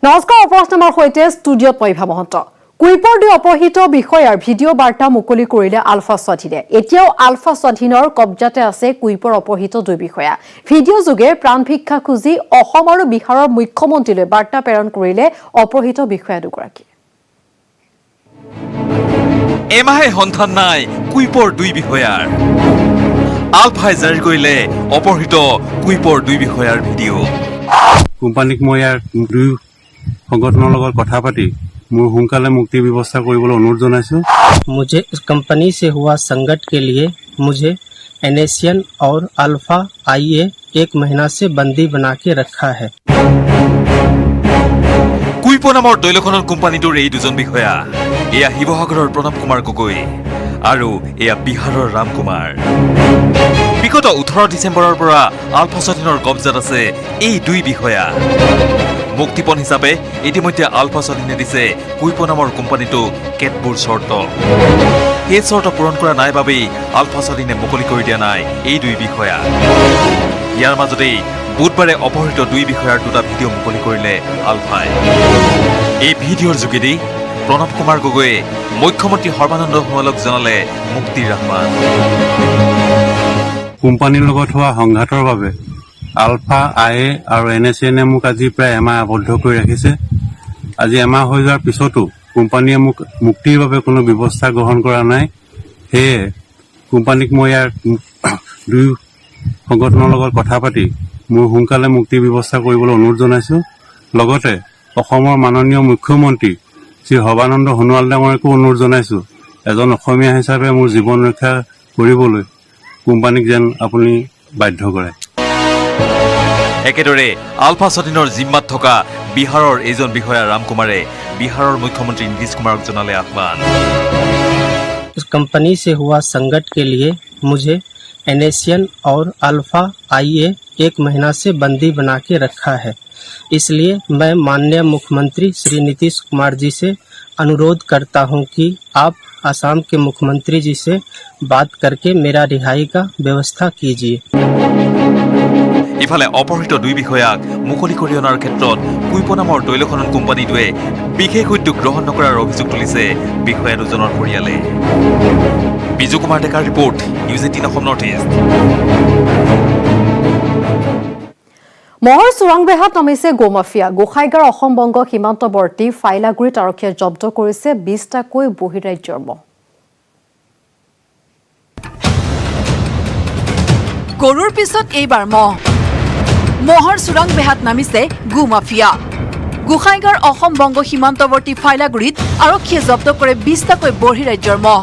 নমস্কাৰ অপৰাধনামাৰ সৈতে ষ্টুডিঅ'ত মই ভা মহন্ত কুইপৰ দুই অপহৃত বিষয়াৰ ভিডিঅ' বাৰ্তা মুকলি কৰিলে আলফা স্বাধীনে এতিয়াও আলফা স্বাধীনৰ কব্জাতে আছে কুইপৰ অপহৃত দুই বিষয়া ভিডিঅ' যোগে প্ৰাণ ভিক্ষা খুজি অসম আৰু বিহাৰৰ মুখ্যমন্ত্ৰীলৈ বাৰ্তা প্ৰেৰণ কৰিলে অপহৃত বিষয়া দুগৰাকী এমাহে সন্ধান নাই কুইপৰ দুই বিষয়াৰ আলফাই জাৰি কৰিলে অপহৃত কুইপৰ দুই বিষয়াৰ ভিডিঅ' কোম্পানীক মই ইয়াৰ দুই সংগঠনৰ লগত কথা পাতি মোৰ সোনকালে মুক্তি ব্যৱস্থা কৰিবলৈ অনুৰোধ জনাইছো मुझे इस कंपनी से हुआ संकट के लिए मुझे एनएसएन और अल्फा आईए 1 महीना से बंदी बना के रखा है কুইপ নামৰ তৈলখনৰ কোম্পানীটোৰ এই দুজন বিষয়া এয়া শিৱসাগৰৰ প্ৰণৱ কুমাৰ গগৈ আৰু এয়া বিহাৰৰ ৰাম কুমাৰ বিগত 18 ডিচেম্বৰৰ পৰা আলফা স্বাধীনৰ কব্জাত আছে এই দুই বিষয়া মুক্তিপণ হিচাপে ইতিমধ্যে আলফা স্বাধীনে দিছে কুইপ নামৰ কোম্পানীটো কেতবোৰ চৰ্ত এই চৰ্ত পূৰণ কৰা নাই বাবেই আলফা স্বাধীনে মুকলি কৰি দিয়া নাই এই দুই বিষয়া ইয়াৰ মাজতেই বুধবাৰে অপহৃত দুই বিষয়াৰ দুটা ভিডিঅ' মুকলি কৰিলে আলফাই এই ভিডিঅ'ৰ যোগেদি প্ৰণৱ কুমাৰ গগৈয়ে মুখ্যমন্ত্ৰী সৰ্বানন্দ সোণোৱালক জনালে মুক্তিৰ আহ্বান কোম্পানীৰ লগত হোৱা সংঘাতৰ বাবে আলফা আইএ আৰু এনএছএনে মোক আজি প্ৰায় এমাহ আবদ্ধ কৰি ৰাখিছে আজি এমাহ হৈ যোৱাৰ পিছতো কোম্পানীয়ে মোক মুক্তিৰ বাবে কোনো ব্যৱস্থা গ্ৰহণ কৰা নাই সেয়ে কোম্পানীক মই ইয়াৰ দুই সংগঠনৰ লগত কথা পাতি মোৰ সোনকালে মুক্তি ব্যৱস্থা কৰিবলৈ অনুৰোধ জনাইছো লগতে অসমৰ মাননীয় মুখ্যমন্ত্ৰী শ্ৰী সৰ্বানন্দ সোণোৱাল ডাঙৰীয়াকো অনুৰোধ জনাইছো এজন অসমীয়া হিচাপে মোৰ জীৱন ৰক্ষা কৰিবলৈ কোম্পানীক যেন আপুনি বাধ্য কৰে একেদৰে আলফা স্বাধীনৰ জিম্মাত থকা বিহাৰৰ এজন বিষয়া ৰাম কুমাৰে বিহাৰৰ মুখ্যমন্ত্ৰী নীতিশ কুমাৰক জনালে আহ্বান इस कंपनी से हुआ संकट के लिए मुझे एनएसएन और अल्फा आईए 1 महीना से बंदी बना के रखा है इसलिए मैं माननीय मुख्यमंत्री श्री नीतीश कुमार जी से अनुरोध करता हूं कि आप असम के मुख्यमंत्री जी से बात करके मेरा रिहाई का व्यवस्था कीजिए ইফালে অপহৃত দুই বিষয়াক মুকলি কৰি অনাৰ ক্ষেত্ৰত কুইপ নামৰ তৈলখনন কোম্পানীটোৱে বিশেষ উদ্যোগ গ্ৰহণ নকৰাৰ অভিযোগ তুলিছে বিষয়া দুজনৰ পৰিয়ালে বিজু কুমাৰ ডেকাৰ report news 18 Assam north east মহৰ চোৰাংবেহাত নামিছে গোমাফিয়া গোসাইগাঁও অসম বংগ সীমান্তৱৰ্তী ফাইলাগুৰিত আৰক্ষীয়ে জব্দ কৰিছে 20টাকৈ বহিৰাজ্যৰ মহ গৰুৰ পিছত এইবাৰ মহৰ চোৰাংবেহাত নামিছে গোমাফিয়া গোসাইগাঁৱৰ অসম বংগ সীমান্তৱৰ্তী ফাইলাগুৰিত আৰক্ষীয়ে জব্দ কৰে 20টাকৈ বহিৰাজ্যৰ মহ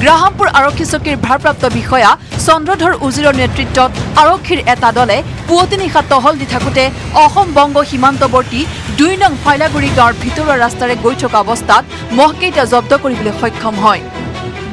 গ্ৰাহামপুৰ আৰক্ষী চকীৰ ভাৰপ্ৰাপ্ত বিষয়া চন্দ্ৰধৰ উজিৰৰ নেতৃত্বত আৰক্ষীৰ এটা দলে পুৱতি নিশা টহল দি থাকোঁতে অসম বংগ সীমান্তৱৰ্তী 2 নং ফাইলাগুৰি গাঁৱৰ ভিতৰুৱা ৰাস্তাৰে গৈ থকা অৱস্থাত মহকেইটা জব্দ কৰিবলৈ সক্ষম হয়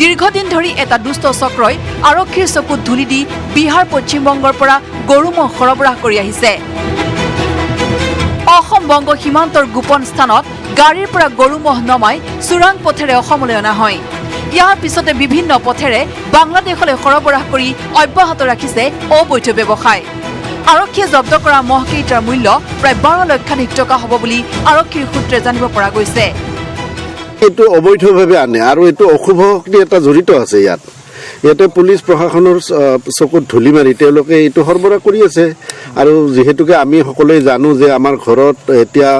দীৰ্ঘদিন ধৰি এটা দুষ্ট চক্ৰই আৰক্ষীৰ চকুত ধুলি দি বিহাৰ পশ্চিমবংগৰ পৰা গৰু মহ সৰবৰাহ কৰি আহিছে অসম বংগ সীমান্তৰ গোপন স্থানত গাড়ীৰ পৰা গৰু মহ নমাই চোৰাং পথেৰে অসমলৈ অনা হয় ইয়াৰ পিছতে বিভিন্ন পথেৰে বাংলাদেশলৈ সৰবৰাহ কৰি অব্যাহত ৰাখিছে অবৈধ ব্যৱসায় আৰক্ষীয়ে জব্দ কৰা মহকেইটাৰ মূল্য প্ৰায় 12 লক্ষাধিক টকা হ'ব বুলি আৰক্ষীৰ সূত্ৰে জানিব পৰা গৈছে এটো অবৈধভাৱে আনে আৰু এটো অশুভ শক্তি এটা জড়িত আছে ইয়াতে পুলিচ প্ৰশাসনৰ চকুত ধুলি মাৰি তেওঁলোকে এটো সৰবৰাহ কৰি আছে আৰু যেহেতুকে আমি সকলোৱে জানো যে আমাৰ ঘৰত এতিয়া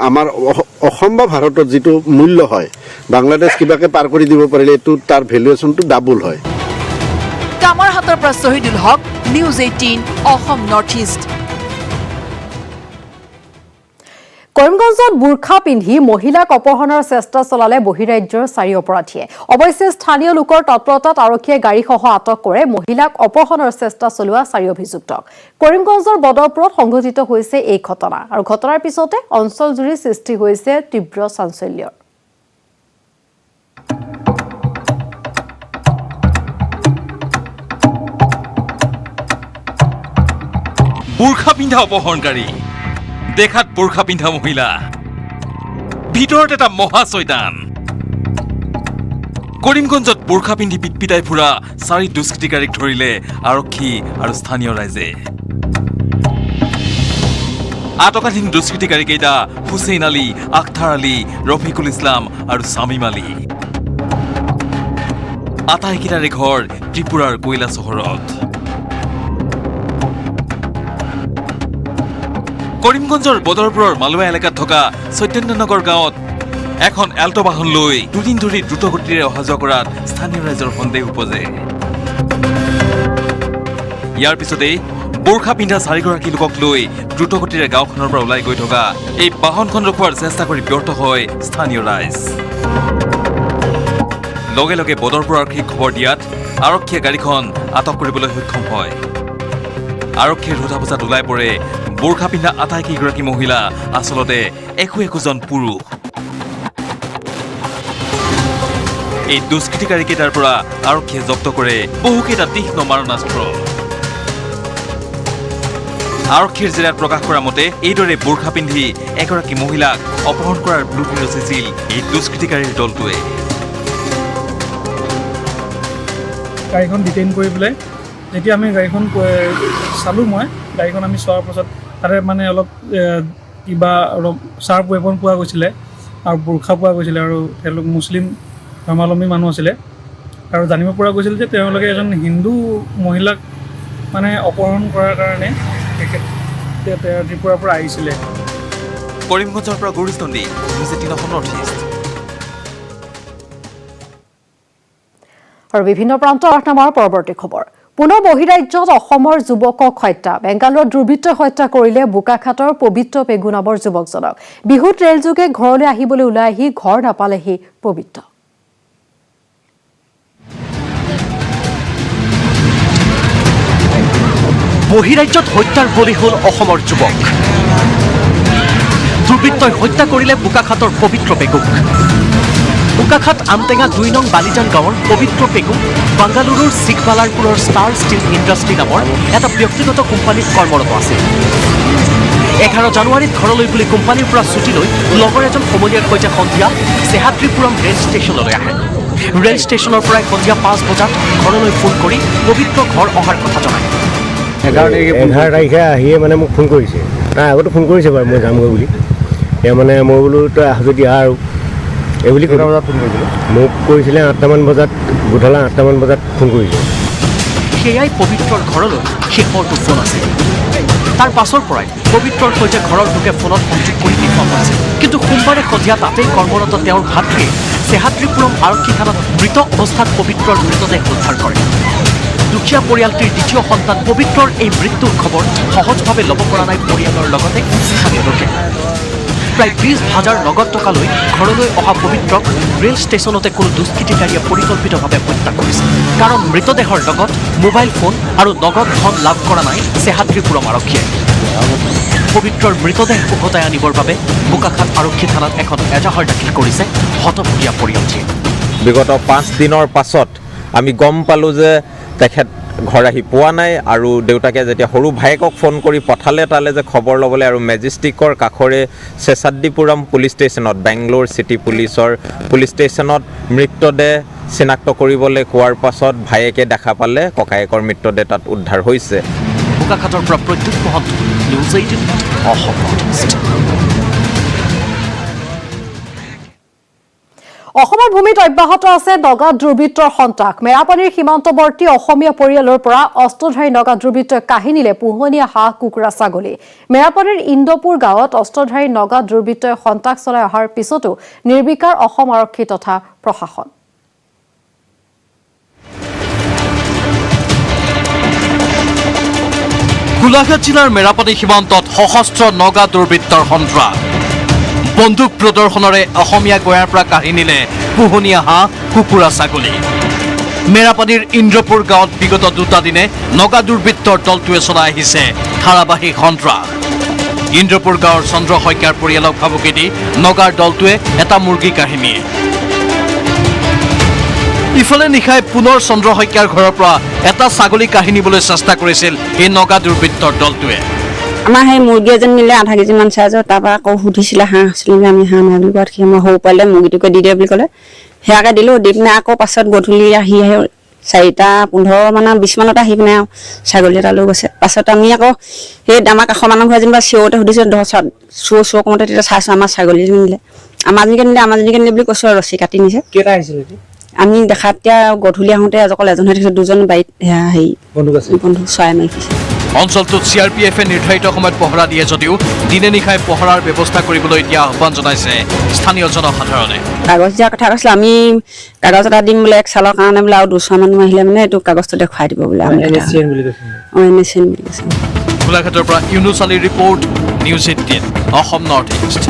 আমাৰ অসম বা ভাৰতৰ যেটো মূল্য হয় বাংলাদেশ কিবাকে পাৰ কৰি দিব পাৰিলে এটো তাৰ ভ্যালুৱেশনটো ডাবল হয় কামাৰহাটৰ পৰা শহীদুল হক নিউজ 18 অসম নৰ্থ ইষ্ট কৰিমগঞ্জত বুৰখা পিন্ধি মহিলাক অপহৰণৰ চেষ্টা চলালে বহিৰাজ্যৰ 4 অপৰাধীয়ে অৱশ্যে স্থানীয় লোকৰ তৎপৰতাত আৰক্ষীয়ে গাড়ীসহ আটক কৰে মহিলাক অপহৰণৰ চেষ্টা চলোৱা 4 অভিযুক্তক কৰিমগঞ্জৰ বদৰপুৰত সংঘটিত হৈছে এই ঘটনা আৰু ঘটনাৰ পিছতে অঞ্চলজুৰি সৃষ্টি হৈছে তীব্ৰ চাঞ্চল্যৰ বুৰখা পিন্ধা অপহৰণকাৰী দেখাত বুৰখা পিন্ধা মহিলা ভিতৰত এটা মহা চৈতান কৰিমগঞ্জত বুৰখা পিন্ধি পিটপিটাই ফুৰা 4 দুষ্কৃতিকাৰীক ধৰিলে আৰক্ষী আৰু স্থানীয় ৰাইজে আটকাধীন দুষ্কৃতিকাৰীকেইটা হুছেইন আলী, আখতাৰ আলী, ৰফিকুল ইছলাম আৰু শামীম আলী। আটাইকেইটাৰে ঘৰ ত্ৰিপুৰাৰ কৈলা চহৰত। কৰিমগঞ্জৰ বদৰপুৰৰ মালোৱা এলেকাত থকা চৈতন্যনগৰ গাঁৱত এখন এল্টো বাহন লৈ দুদিন ধৰি দ্ৰুতগতিৰে অহা যোৱা কৰাত স্থানীয় ৰাইজৰ সন্দেহ উপজে। ইয়াৰ পিছতেই বোৰখা পিন্ধা 4গৰাকী লোকক লৈ দ্ৰুতগতিৰে গাঁওখনৰ পৰা ওলাই গৈ থকা এই বাহনখন ৰখোৱাৰ চেষ্টা কৰি ব্যৰ্থ হয় স্থানীয় ৰাইজ। লগে লগে বদৰপুৰ আৰক্ষীক খবৰ দিয়াত আৰক্ষীয়ে গাড়ীখন আটক কৰিবলৈ সক্ষম হয়। আৰক্ষীৰ সোধা পোছাত ওলাই পৰে বোৰখা পিন্ধা আটাইকেইগৰাকী মহিলা আচলতে একোজন পুৰুষ। এই দুষ্কৃতিকাৰীকেইটাৰ পৰা আৰক্ষীয়ে জব্দ কৰে বহুকেইটা তীক্ষ্ণ মাৰণাস্ত্ৰ। আৰক্ষীৰ জেৰাত প্ৰকাশ কৰা মতে এইদৰে বোৰখা পিন্ধি এগৰাকী মহিলাক অপহৰণ কৰাৰ ব্লুপ্ৰিণ্ট ৰচিছিল এই দুষ্কৃতিকাৰীৰ দলটোৱে। গাড়ীখন ডিটেইন কৰি পেলাই যেতিয়া আমি গাড়ীখন চালোঁ, গাড়ীখন আমি চোৱাৰ পাছত তাতে মানে অলপ কিবা অলপ চাৰ্প ৱেপন পোৱা গৈছিলে আৰু বোৰখা পোৱা গৈছিলে আৰু তেওঁলোক মুছলিম ধৰ্মাৱলম্বী মানুহ আছিলে আৰু জানিব পৰা গৈছিল যে তেওঁলোকে এজন হিন্দু মহিলাক মানে অপহৰণ কৰাৰ কাৰণে ত্ৰিপুৰাৰ পৰা আহিছিলে। কৰিমগঞ্জৰ পৰা Gourish Nandi, news 18 Assam north east. আৰু বিভিন্ন প্ৰান্তৰ নামৰ পৰৱৰ্তী খবৰ। পুনৰ বহিৰাজ্যত অসমৰ যুৱকক হত্যা। বেংগালুৰুত দুৰ্বৃত্তই হত্যা কৰিলে বোকাখাটৰ পবিত্ৰ পেগু নামৰ যুৱকজনক। বিহুত ৰেলযোগে ঘৰলৈ আহিবলৈ ওলাই আহি ঘৰ নাপালেহি পবিত্ৰ। বহিৰাজ্যত হত্যাৰ বলি হ'ল অসমৰ যুৱক। দুৰ্বৃত্তই হত্যা কৰিলে বোকাখাটৰ পবিত্ৰ পেগুক। বোকাখাট আমটেঙা 2 নং বালিজান গাঁৱৰ পবিত্ৰ পেগু বাংগালুৰুৰ চিকবালাৰপুৰৰ ষ্টাৰ ষ্টীল ইণ্ডাষ্ট্ৰী নামৰ এটা ব্যক্তিগত কোম্পানীত কৰ্মৰত আছিল। 11 জানুৱাৰীত ঘৰলৈ বুলি কোম্পানীৰ পৰা ছুটী লৈ লগৰ এজন সমনীয়াৰ সৈতে সন্ধিয়া চেহাদ্ৰীপুৰম ৰেল ষ্টেচনলৈ আহে। ৰেল ষ্টেচনৰ পৰাই সন্ধিয়া 5 বজাত ঘৰলৈ ফোন কৰি পবিত্ৰ ঘৰ অহাৰ কথা জনায়। 11 তাৰিখে আহিয়ে মানে মোক ফোন কৰিছে। নাই, আগতে ফোন কৰিছে বাৰু মই যামগৈ বুলি। এতিয়া মানে মই বোলো তই আহ যদি আহ আৰু এই বুলি ফোন কৰিছিলোঁ। মোক কৰিছিলে 8টামান বজাত, গধূলা 8টামান বজাত ফোন কৰিছে। সেয়াই পবিত্ৰৰ ঘৰলৈ শেষৰটো ফোন আছিল। তাৰ পাছৰ পৰাই পবিত্ৰৰ সৈতে ঘৰৰ লোকে ফোনত সংযোগ কৰি দেখুওৱা হৈছিল। কিন্তু সোমবাৰে সন্ধিয়া তাতেই কৰ্মৰত তেওঁৰ ভাতৃয়ে চেহাদ্ৰীপুৰম আৰক্ষী থানাত মৃত অৱস্থাত পবিত্ৰৰ মৃতদেহ উদ্ধাৰ কৰে। দুখীয়া পৰিয়ালটিৰ দ্বিতীয় সন্তান পবিত্ৰৰ এই মৃত্যুৰ খবৰ সহজভাৱে ল'ব পৰা নাই পৰিয়ালৰ লগতে স্থানীয় লোকে। প্ৰায় 20,000 নগদ টকা লৈ ঘৰলৈ অহা পবিত্ৰক ৰেল ষ্টেচনতে কোনো দুষ্কৃতিকাৰীয়ে পৰিকল্পিতভাৱে হত্যা কৰিছে। কাৰণ মৃতদেহৰ লগত মোবাইল ফোন আৰু নগদ ধন লাভ কৰা নাই চেহাদ্ৰীপুৰম আৰক্ষীয়ে। পবিত্ৰৰ মৃতদেহ উভতাই আনিবৰ বাবে বোকাখাট আৰক্ষী থানাত এখন এজাহাৰ দাখিল কৰিছে হতভূগীয়া পৰিয়ালটিয়ে। বিগত 5 দিনৰ পাছত আমি গম পালোঁ যে তেখেত ঘৰ আহি পোৱা নাই আৰু দেউতাকে যেতিয়া সৰু ভায়েকক ফোন কৰি পঠালে তালে যে খবৰ ল'বলৈ, আৰু মেজেষ্টিকৰ কাষৰে চেছাদ্ৰীপুৰম পুলিচ ষ্টেচনত, বেংগলোৰ চিটি পুলিচৰ পুলিচ ষ্টেচনত মৃতদেহ চিনাক্ত কৰিবলৈ কোৱাৰ পাছত ভায়েকে দেখা পালে ককায়েকৰ মৃতদেহ তাত উদ্ধাৰ হৈছে। বোকাখাটৰ পৰা Pradyut Mahanta, news 18 Assam north east. অসমৰ ভূমিত অব্যাহত আছে নগা দুৰ্বৃত্তৰ সন্ত্ৰাস। মেৰাপানীৰ সীমান্তৱৰ্তী অসমীয়া পৰিয়ালৰ পৰা অস্ত্ৰধাৰী নগা দুৰ্বৃত্তই কাঢ়ি নিলে পোহনীয়া হাঁহ, কুকুৰা, ছাগলী। মেৰাপানীৰ ইন্দপুৰ গাঁৱত অস্ত্ৰধাৰী নগা দুৰ্বৃত্তই সন্ত্ৰাস চলাই অহাৰ পিছতো নিৰ্বিকাৰ অসম আৰক্ষী তথা প্ৰশাসন। গোলাঘাট জিলাৰ মেৰাপানী সীমান্তত সশস্ত্ৰ নগা দুৰ্বৃত্তৰ সন্ত্ৰাস। বন্দুক প্ৰদৰ্শনেৰে অসমীয়া গঞাৰ পৰা কাঢ়ি নিলে পোহনীয়া হাঁহ, কুকুৰা, ছাগলী। মেৰাপানীৰ ইন্দ্ৰপুৰ গাঁৱত বিগত 2টা দিনে নগা দুৰ্বৃত্তৰ দলটোৱে চলাই আহিছে ধাৰাবাহিক সন্ত্ৰাস। ইন্দ্ৰপুৰ গাঁৱৰ চন্দ্ৰ শইকীয়াৰ পৰিয়ালক ভাবুকি দি নগাৰ দলটোৱে এটা মুৰ্গী কাঢ়ি নিয়ে। ইফালে নিশাই পুনৰ চন্দ্ৰ শইকীয়াৰ ঘৰৰ পৰা এটা ছাগলী কাঢ়ি নিবলৈ চেষ্টা কৰিছিল এই নগা দুৰ্বৃত্তৰ দলটোৱে। আমাৰ সেই মুৰ্গী এজন নিলে 0.5 কেজিমান চাইজৰ। তাৰপৰা আকৌ সুধিছিলে হাঁহ আছিলে, আমি হাঁহ নাই বুলি কোৱাত মই সৰু পোৱালিলে মুৰ্গীটোকে দি দিয়ে বুলি ক'লে। সেয়াকে দিলোঁ। দি পিনে আকৌ পাছত গধূলি আহি 4:15 মানে 20 মানত আহি পিনে ছাগলী এটা লৈ গৈছে। পাছত আমি আকৌ সেই আমাৰ কাষৰ মানুহ ঘৰ যেনিবা চিঞৰতে সুধিছোঁ চোৰ কমতে তেতিয়া চাইছোঁ আমাৰ ছাগলী নিলে আমাৰজনীকে নিলে বুলি কৈছোঁ আৰু ৰছী কাটি নিছে। কেইটা আহিছিল আমি দেখাত এতিয়া গধূলি আহোঁতে অকল এজনহে দেখিছোঁ, দুজন বাৰীত হেৰি বন্ধু চৰাই মাৰি ফুৰিছে। অঞ্চলটোত CRPF নিৰ্ধাৰিত সময়ত পহৰা দিয়ে যদিও দিনে নিশাই পহৰাৰ ব্যৱস্থা কৰিবলৈ এতিয়া আহ্বান জনাইছে স্থানীয় জনসাধাৰণে। কাগজ দিয়াৰ কথা কৈছিলে, আমি কাগজ এটা দিম বোলে 1 চালৰ কাৰণে বোলে, আৰু 200 মানুহ আহিলে মানে এইটো কাগজটো দেখুৱাই দিব বোলে। NSN বুলি কৈছে। গোলাঘাটৰ পৰা ইউনুছ আলীৰ report, news 18 Assam north east.